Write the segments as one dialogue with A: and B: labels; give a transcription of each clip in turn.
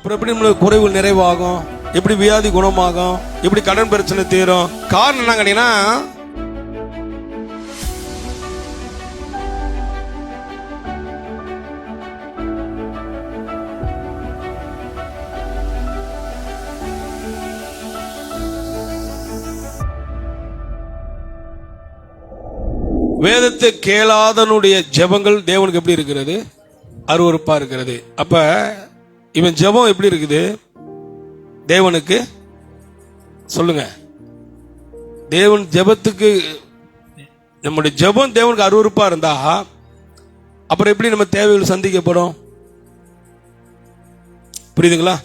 A: அப்புறம் எப்படி நம்மளுக்கு குறைவுகள் நிறைவாகும், எப்படி வியாதி குணமாகும், எப்படி கடன் பிரச்சனை தீரும்? காரணம் என்ன கேட்டீங்கன்னா, வேதத்தை கேளாதனுடைய ஜெபங்கள் தேவனுக்கு எப்படி இருக்கிறது? அருவருப்பா இருக்கிறது. அப்ப இவன் ஜெபம் எப்படி இருக்குது தேவனுக்கு? சொல்லுங்க. தேவன் ஜெபத்துக்கு, நம்முடைய ஜெபம் தேவனுக்கு அருவருப்பா இருந்தா அப்புறம் எப்படி நம்ம தேவைகள் சந்திக்கப்படும்? புரியுதுங்களா?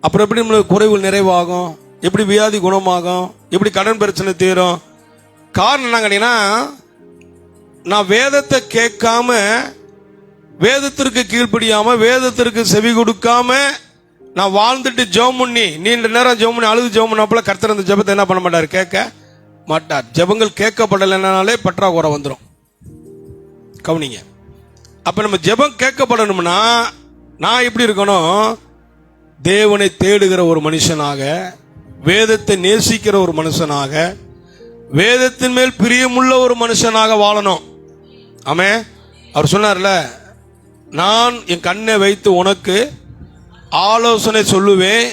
A: அப்புறம் எப்படி நம்மளுக்கு குறைவுகள் நிறைவாகும், எப்படி வியாதி குணமாகும், எப்படி கடன் பிரச்சனை தீரும்? காரணம் என்ன கேட்டீங்கன்னா, நான் வேதத்தை கேட்காம, வேதத்திற்கு கீழ்ப்படியாம, வேதத்திற்கு செவி கொடுக்காம நான் வாழ்ந்துட்டு ஜெபம் பண்ணி நீண்ட நேரம் ஜெபம் பண்ணி அழுது ஜெபம் பண்ணப்பல கர்த்தர் அந்த ஜெபத்தை என்ன பண்ண மாட்டார்? கேட்க மாட்டார். ஜெபங்கள் கேட்கப்படலைனாலே பற்றாக்குறை வந்துடும். கவனிங்க. அப்ப நம்ம ஜெபம் கேட்கப்படணும்னா நான் எப்படி இருக்கணும்? தேவனை தேடுகிற ஒரு மனுஷனாக, வேதத்தை நேசிக்கிற ஒரு மனுஷனாக, வேதத்தின் மேல் பிரியமுள்ள ஒரு மனுஷனாக வாழணும். ஆமே. அவர் சொன்னார்ல, நான் என் கண்ணை வைத்து உனக்கு ஆலோசனை சொல்லுவேன்,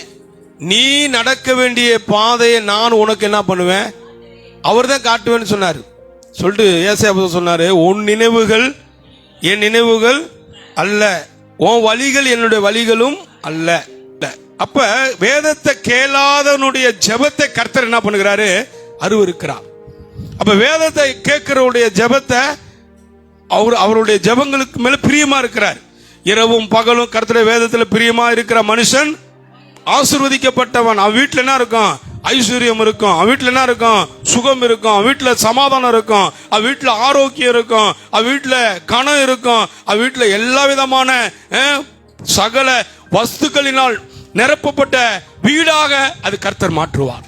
A: நீ நடக்க வேண்டிய பாதையை நான் உனக்கு என்ன பண்ணுவேன்? அவர் தான் காட்டுவேன்னு சொன்னார். சொல்லிட்டு ஏசாயா சொன்னாரு, உன் நினைவுகள் என் நினைவுகள் அல்ல, உன் வழிகள் என்னுடைய வழிகளும் அல்ல. அப்ப வேதத்தை கேளாதனுடைய ஜெபத்தை கர்த்தர் என்ன பண்ணுகிறாரு? அருவருக்கிறார். அப்ப வேதத்தை கேட்கிறவருடைய ஜெபத்தை அவருடைய ஜெபங்களுக்கு மேல பிரியமா இருக்கிறார். இரவும் பகலும் கர்த்தருடைய வேதத்துல பிரியமா இருக்கிற மனுஷன் ஆசீர்வதிக்கப்பட்டவன். அவன் வீட்டுல என்ன இருக்கும்? ஐஸ்வர்யம் இருக்கும். அவன் வீட்டுல என்ன இருக்கும்? சுகம் இருக்கும். அவன் வீட்டுல சமாதானம் இருக்கும். அவன் வீட்டுல ஆரோக்கியம் இருக்கும். அவன் வீட்டுல கணம் இருக்கும். அவன் வீட்டுல எல்லா விதமான சகல வஸ்துக்களினால் நிரப்பப்பட்ட வீடாக அது கர்த்தர் மாற்றுவார்.